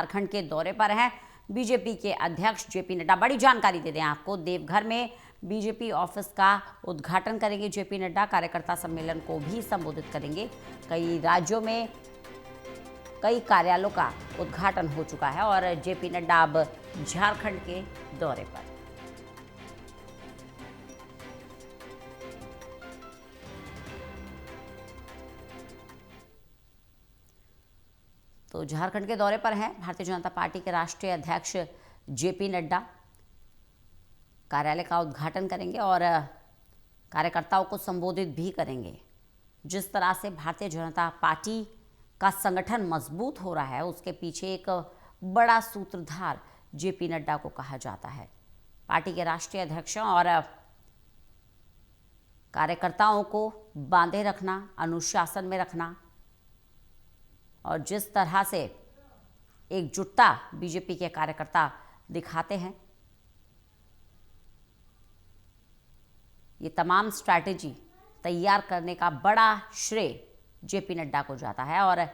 झारखंड के दौरे पर हैं बीजेपी के अध्यक्ष जेपी नड्डा। बड़ी जानकारी दे दें आपको, देवघर में बीजेपी ऑफिस का उद्घाटन करेंगे जेपी नड्डा। कार्यकर्ता सम्मेलन को भी संबोधित करेंगे। कई राज्यों में कई कार्यालयों का उद्घाटन हो चुका है और जेपी नड्डा अब झारखंड के दौरे पर। तो झारखंड के दौरे पर हैं भारतीय जनता पार्टी के राष्ट्रीय अध्यक्ष जेपी नड्डा। कार्यालय का उद्घाटन करेंगे और कार्यकर्ताओं को संबोधित भी करेंगे। जिस तरह से भारतीय जनता पार्टी का संगठन मजबूत हो रहा है, उसके पीछे एक बड़ा सूत्रधार जेपी नड्डा को कहा जाता है। पार्टी के राष्ट्रीय अध्यक्ष और कार्यकर्ताओं को बांधे रखना, अनुशासन में रखना और जिस तरह से एकजुटता बीजेपी के कार्यकर्ता दिखाते हैं, ये तमाम स्ट्रैटेजी तैयार करने का बड़ा श्रेय जेपी नड्डा को जाता है। और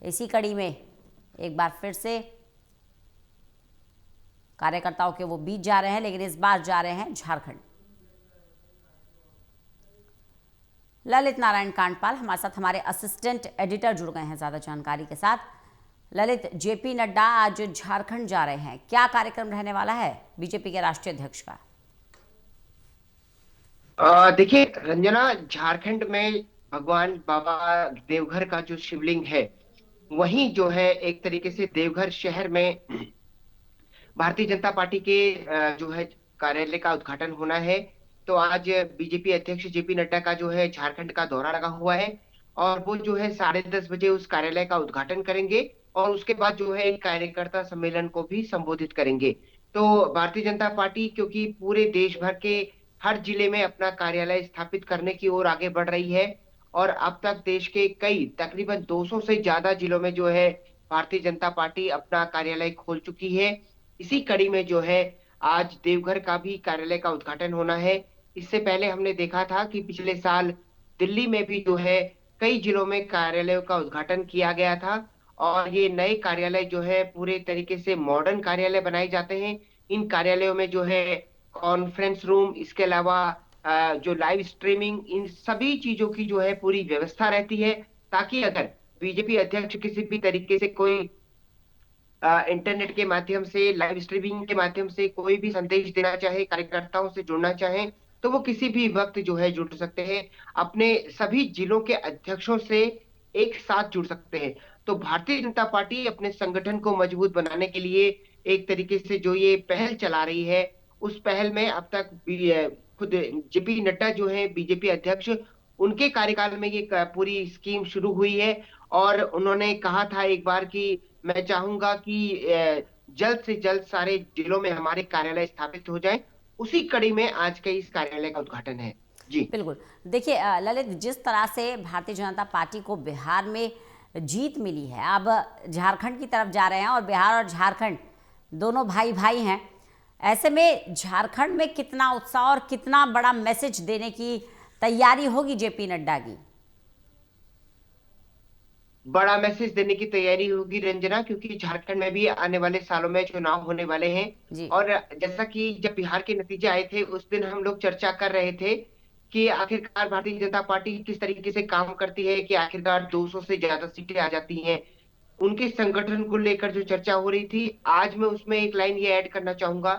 इसी कड़ी में एक बार फिर से कार्यकर्ताओं के वो बीच जा रहे हैं, लेकिन इस बार जा रहे हैं झारखंड। ललित नारायण कांडपाल हमारे साथ, हमारे असिस्टेंट एडिटर जुड़ गए हैं ज़्यादा जानकारी के साथ। ललित, जेपी नड्डा आज झारखंड जा रहे हैं, क्या कार्यक्रम रहने वाला है बीजेपी के राष्ट्रीय अध्यक्ष का? देखिए रंजना, झारखंड में भगवान बाबा देवघर का जो शिवलिंग है, वहीं जो है एक तरीके से देवघर शहर में भारतीय जनता पार्टी के जो है कार्यालय का उद्घाटन होना है। तो आज बीजेपी अध्यक्ष जेपी नड्डा का जो है झारखंड का दौरा लगा हुआ है और वो जो है 10:30 बजे उस कार्यालय का उद्घाटन करेंगे और उसके बाद जो है एक कार्यकर्ता सम्मेलन को भी संबोधित करेंगे। तो भारतीय जनता पार्टी क्योंकि पूरे देश भर के हर जिले में अपना कार्यालय स्थापित करने की ओर आगे बढ़ रही है और अब तक देश के कई तकरीबन 200 से ज्यादा जिलों में जो है भारतीय जनता पार्टी अपना कार्यालय खोल चुकी है। इसी कड़ी में जो है आज देवघर का भी कार्यालय का उद्घाटन होना है। इससे पहले हमने देखा था कि पिछले साल दिल्ली में भी जो है कई जिलों में कार्यालयों का उद्घाटन किया गया था और ये नए कार्यालय जो है पूरे तरीके से मॉडर्न कार्यालय बनाए जाते हैं। इन कार्यालयों में जो है कॉन्फ्रेंस रूम, इसके अलावा जो लाइव स्ट्रीमिंग, इन सभी चीजों की जो है पूरी व्यवस्था रहती है, ताकि अगर बीजेपी अध्यक्ष किसी भी तरीके से कोई इंटरनेट के माध्यम से, लाइव स्ट्रीमिंग के माध्यम से कोई भी संदेश देना चाहे, कार्यकर्ताओं से जुड़ना चाहे, तो वो किसी भी वक्त जो है जुड़ सकते हैं, अपने सभी जिलों के अध्यक्षों से एक साथ जुड़ सकते हैं। तो भारतीय जनता पार्टी अपने संगठन को मजबूत बनाने के लिए एक तरीके से जो ये पहल चला रही है, उस पहल में अब तक खुद जेपी नड्डा जो है बीजेपी अध्यक्ष, उनके कार्यकाल में ये पूरी स्कीम शुरू हुई है और उन्होंने कहा था एक बार कि मैं चाहूंगा कि जल्द से जल्द सारे जिलों में हमारे कार्यालय स्थापित हो जाएं। उसी कड़ी में आज के इस कार्यालय का उद्घाटन है। जी बिल्कुल। देखिए ललित, जिस तरह से भारतीय जनता पार्टी को बिहार में जीत मिली है, अब झारखंड की तरफ जा रहे हैं और बिहार और झारखंड दोनों भाई भाई हैं। ऐसे में झारखंड में कितना उत्साह और कितना बड़ा मैसेज देने की तैयारी होगी जेपी नड्डा की? बड़ा मैसेज देने की तैयारी होगी रंजना, क्योंकि झारखंड में भी आने वाले सालों में चुनाव होने वाले हैं। जी और जैसा कि जब बिहार के नतीजे आए थे उस दिन हम लोग चर्चा कर रहे थे कि आखिरकार भारतीय जनता पार्टी किस तरीके से काम करती है कि आखिरकार 200 से ज्यादा सीटें आ जाती हैं। उनके संगठन को लेकर जो चर्चा हो रही थी, आज मैं उसमें एक लाइन ये ऐड करना चाहूंगा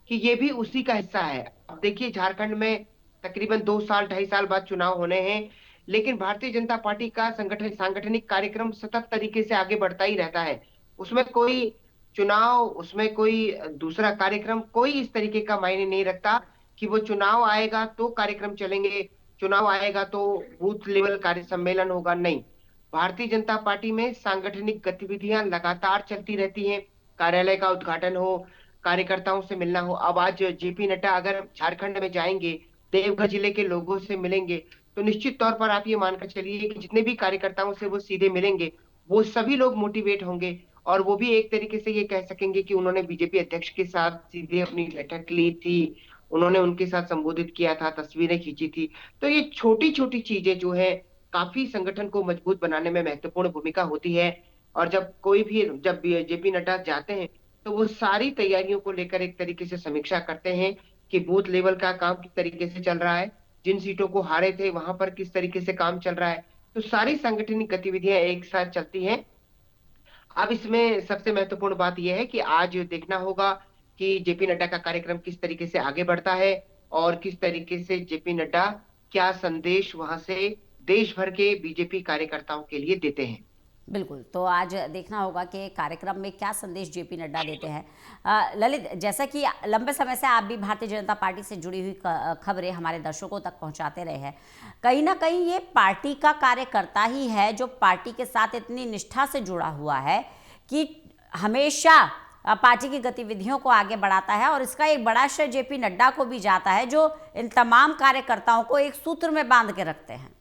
कि ये भी उसी का हिस्सा है। अब देखिए झारखंड में तकरीबन 2 साल 2.5 साल बाद चुनाव होने हैं, लेकिन भारतीय जनता पार्टी का सांगठनिक कार्यक्रम सतत तरीके से आगे बढ़ता ही रहता है। उसमें कोई चुनाव, उसमें कोई दूसरा कार्यक्रम, कोई इस तरीके का मायने नहीं रखता कि वो चुनाव आएगा तो कार्यक्रम चलेंगे, चुनाव आएगा तो बूथ लेवल कार्य सम्मेलन होगा। नहीं, भारतीय जनता पार्टी में सांगठनिक गतिविधियां लगातार चलती रहती हैं। कार्यालय का उद्घाटन हो, कार्यकर्ताओं से मिलना हो। अब आज जेपी नड्डा अगर झारखंड में जाएंगे, देवघर जिले के लोगों से मिलेंगे, तो निश्चित तौर पर आप ये मानकर चलिए कि जितने भी कार्यकर्ताओं से वो सीधे मिलेंगे, वो सभी लोग मोटिवेट होंगे और वो भी एक तरीके से ये कह सकेंगे कि उन्होंने बीजेपी अध्यक्ष के साथ सीधे अपनी बैठक ली थी, उन्होंने उनके साथ संबोधित किया था, तस्वीरें खींची थी। तो ये छोटी छोटी चीजें जो है काफी संगठन को मजबूत बनाने में महत्वपूर्ण भूमिका होती है। और जब जेपी नड्डा जाते हैं, तो वो सारी तैयारियों को लेकर एक तरीके से समीक्षा करते हैं कि बूथ लेवल का काम किस तरीके से चल रहा है, जिन सीटों को हारे थे वहां पर किस तरीके से काम चल रहा है। तो सारी सांगठनिक गतिविधियां एक साथ चलती हैं। अब इसमें सबसे महत्वपूर्ण बात यह है कि आज देखना होगा कि जेपी नड्डा का कार्यक्रम किस तरीके से आगे बढ़ता है और किस तरीके से जेपी नड्डा क्या संदेश वहां से देश भर के बीजेपी कार्यकर्ताओं के लिए देते हैं। बिल्कुल, तो आज देखना होगा कि कार्यक्रम में क्या संदेश जेपी नड्डा देते हैं। ललित, जैसा कि लंबे समय से आप भी भारतीय जनता पार्टी से जुड़ी हुई खबरें हमारे दर्शकों तक पहुंचाते रहे हैं, कहीं ना कहीं ये पार्टी का कार्यकर्ता ही है जो पार्टी के साथ इतनी निष्ठा से जुड़ा हुआ है कि हमेशा पार्टी की गतिविधियों को आगे बढ़ाता है, और इसका एक बड़ा श्रेय जेपी नड्डा को भी जाता है जो इन तमाम कार्यकर्ताओं को एक सूत्र में बांध के रखते हैं।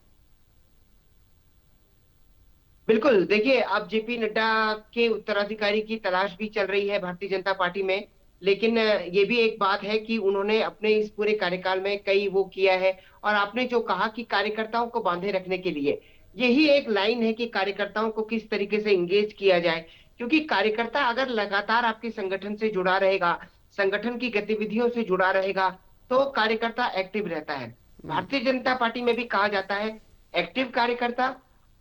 बिल्कुल, देखिए अब जेपी नड्डा के उत्तराधिकारी की तलाश भी चल रही है भारतीय जनता पार्टी में। लेकिन ये भी एक बात है कि उन्होंने अपने इस पूरे कार्यकाल में कई वो किया है। और आपने जो कहा कि कार्यकर्ताओं को बांधे रखने के लिए, यही एक लाइन है कि कार्यकर्ताओं को किस तरीके से एंगेज किया जाए। क्योंकि कार्यकर्ता अगर लगातार आपके संगठन से जुड़ा रहेगा, संगठन की गतिविधियों से जुड़ा रहेगा, तो कार्यकर्ता एक्टिव रहता है। भारतीय जनता पार्टी में भी कहा जाता है एक्टिव कार्यकर्ता,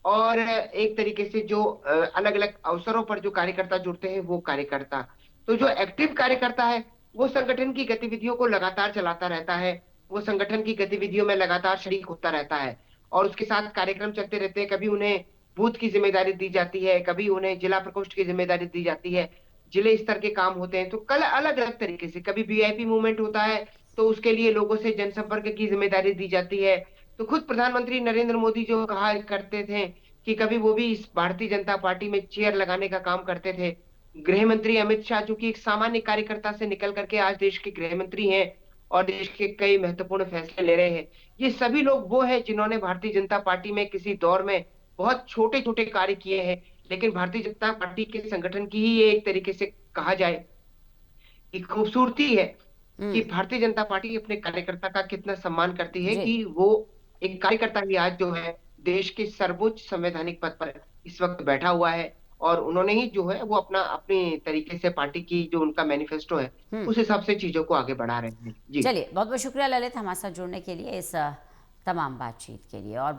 और एक तरीके से जो अलग अलग अवसरों पर जो कार्यकर्ता जुड़ते हैं वो कार्यकर्ता। तो जो एक्टिव कार्यकर्ता है वो संगठन की गतिविधियों को लगातार चलाता रहता है, वो संगठन की गतिविधियों में लगातार शरीक होता रहता है, और उसके साथ कार्यक्रम चलते रहते हैं। कभी उन्हें बूथ की जिम्मेदारी दी जाती है, कभी उन्हें जिला प्रकोष्ठ की जिम्मेदारी दी जाती है, जिले स्तर के काम होते हैं। तो कल अलग अलग तरीके से, कभी वीआईपी मूवमेंट होता है तो उसके लिए लोगों से जनसंपर्क की जिम्मेदारी दी जाती है। तो खुद प्रधानमंत्री नरेंद्र मोदी जो कहा करते थे कि कभी वो भी इस भारतीय जनता पार्टी में चेयर लगाने का काम करते थे। गृह मंत्री अमित शाह, जो कि एक सामान्य कार्यकर्ता से निकल करके आज देश के गृह मंत्री हैं और देश के कई महत्वपूर्ण फैसले ले रहे हैं, ये सभी लोग वो हैं जिन्होंने भारतीय जनता पार्टी में किसी दौर में बहुत छोटे छोटे कार्य किए हैं। लेकिन भारतीय जनता पार्टी के संगठन की ही ये एक तरीके से कहा जाए कि खूबसूरती है कि हम्म। भारतीय जनता पार्टी अपने कार्यकर्ता का कितना सम्मान करती है, जी। कि वो एक कार्यकर्ता ही आज जो है देश के सर्वोच्च संवैधानिक पद पर इस वक्त बैठा हुआ है। और उन्होंने ही जो है वो अपने तरीके से पार्टी की जो उनका मैनिफेस्टो है हम्म। उस हिसाब से चीजों को आगे बढ़ा रहे हैं। जी। चलिए, बहुत बहुत शुक्रिया ललित हमारे साथ जुड़ने के लिए, इस तमाम बातचीत के लिए। और